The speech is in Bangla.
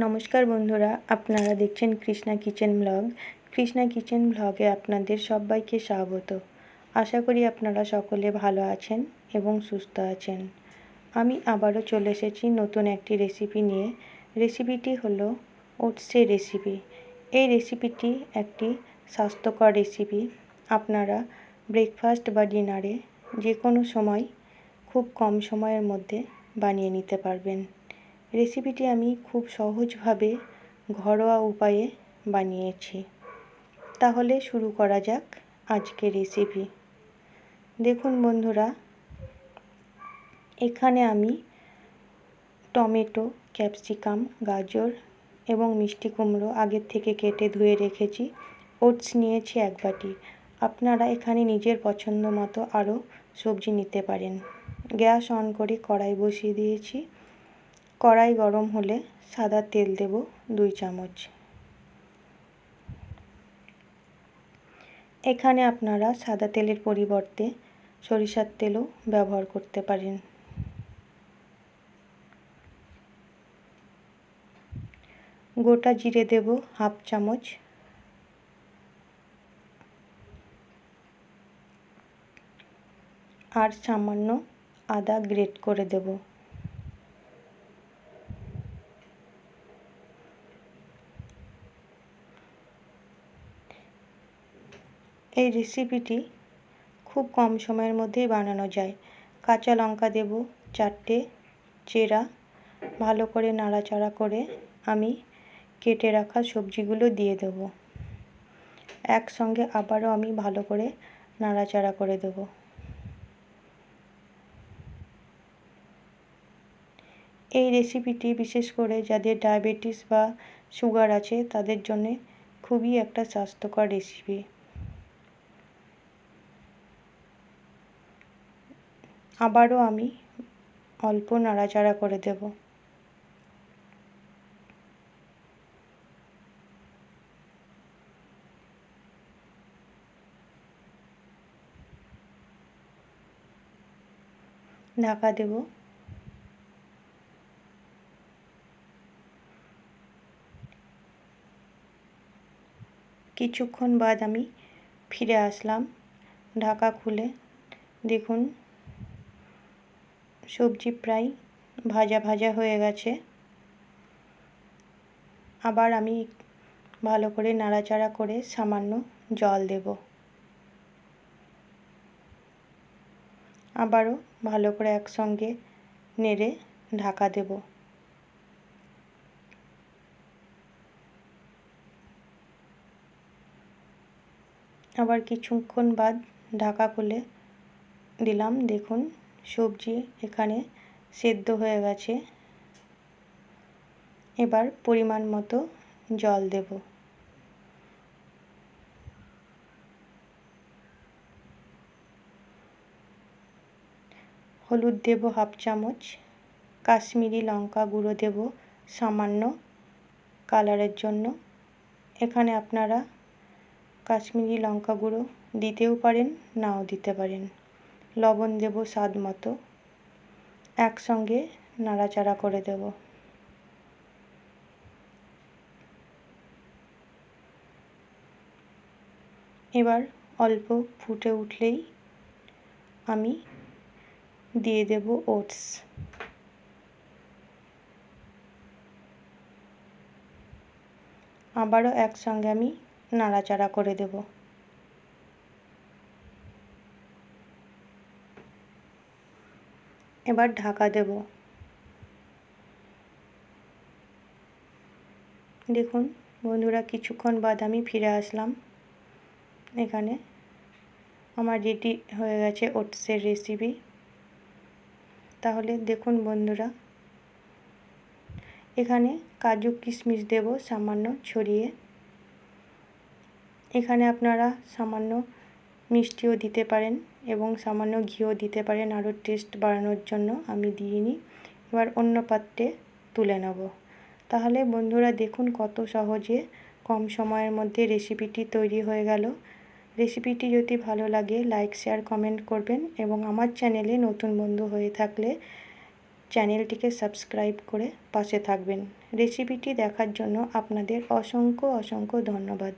নমস্কার বন্ধুরা, আপনারা দেখছেন Krishna kitchen blog. Krishna kitchen ব্লগে আপনাদের সবাইকে স্বাগত। আশা করি আপনারা সকলে ভালো আছেন এবং সুস্থ আছেন। আমি আবারও চলে এসেছি নতুন একটি রেসিপি নিয়ে। রেসিপিটি হলো ওটসের রেসিপি। এই রেসিপিটি একটি স্বাস্থ্যকর রেসিপি। আপনারা ব্রেকফাস্ট বা ডিনারে যে কোনো সময় খুব কম সময়ের মধ্যে বানিয়ে নিতে পারবেন। রেসিপিটি আমি খুব সহজভাবে ঘরোয়া উপায়ে বানিয়েছি। তাহলে শুরু করা যাক আজকের রেসিপি। দেখুন বন্ধুরা, এখানে আমি টমেটো, ক্যাপসিকাম, গাজর এবং মিষ্টি কুমড়ো আগের থেকে কেটে ধুয়ে রেখেছি। ওটস নিয়েছি 1 বাটি। আপনারা এখানে নিজের পছন্দ মতো আরও সবজি নিতে পারেন। গ্যাস অন করে কড়াই বসিয়ে দিয়েছি। কড়াই গরম হলে সাদা তেল দেব 2 চামচ। এখানে আপনারা সাদা তেলের পরিবর্তে সরিষার তেলও ব্যবহার করতে পারেন। গোটা জিরে দেব 1/2 চামচ। আর সামান্য আদা গ্রেট করে দেব। এই রেসিপিটি খুব কম সময়ের মধ্যেই বানানো যায়। কাঁচা লঙ্কা দেব 4টে চেরা। ভালো করে নাড়াচাড়া করে আমি কেটে রাখা সবজিগুলো দিয়ে দেব। একসঙ্গে আবারও আমি ভালো করে নাড়াচাড়া করে দেব। এই রেসিপিটি বিশেষ করে যাদের ডায়াবেটিস বা সুগার আছে তাদের জন্য খুবই একটা স্বাস্থ্যকর রেসিপি। আবারও আমি অল্প নাড়াচাড়া করে দেব। ঢাকা দেব। কিছুক্ষণ বাদ আমি ফিরে আসলাম। ঢাকা খুলে দেখুন সবজি প্রায় ভাজা ভাজা হয়ে গেছে। আবার আমি ভালো করে নাড়াচাড়া করে সামান্য জল দেব। আবারও ভালো করে একসঙ্গে নেড়ে ঢাকা দেব। আবার কিছুক্ষণ বাদ ঢাকা খুলে দিলাম। দেখুন সবজি এখানে সেদ্ধ হয়ে গেছে। এবার পরিমাণ মতো জল দেব। হলুদ দেব 1/2 চামচ। কাশ্মীরি লঙ্কা গুঁড়ো দেব সামান্য কালারের জন্য। এখানে আপনারা কাশ্মীরি লঙ্কা গুঁড়ো দিতেও পারেন, নাও দিতে পারেন। লবণ দেব স্বাদ মতো। একসঙ্গে নাড়াচাড়া করে দেব। এবার অল্প ফুটে উঠলেই আমি দিয়ে দেব ওটস। আবারও একসঙ্গে আমি নাড়াচাড়া করে দেব। এবার ঢাকা দেব। দেখুন বন্ধুরা, কিছুক্ষণ বাদ আমি ফিরে আসলাম। এখানে আমার রেডি হয়ে গেছে ওটসের রেসিপি। তাহলে দেখুন বন্ধুরা, এখানে কাজু কিশমিশ দেব সামান্য ছড়িয়ে। এখানে আপনারা সামান্য মিষ্টিও দিতে পারেন এবং সামান্য ঘিও দিতে পারেন আরও টেস্ট বাড়ানোর জন্য। আমি দিইনি। এবার অন্য পাত্রে তুলে নেব। তাহলে বন্ধুরা দেখুন কত সহজে কম সময়ের মধ্যে রেসিপিটি তৈরি হয়ে গেল। রেসিপিটি যদি ভালো লাগে লাইক, শেয়ার, কমেন্ট করবেন এবং আমার চ্যানেলে নতুন বন্ধু হয়ে থাকলে চ্যানেলটিকে সাবস্ক্রাইব করে পাশে থাকবেন। রেসিপিটি দেখার জন্য আপনাদের অসংখ্য অসংখ্য ধন্যবাদ।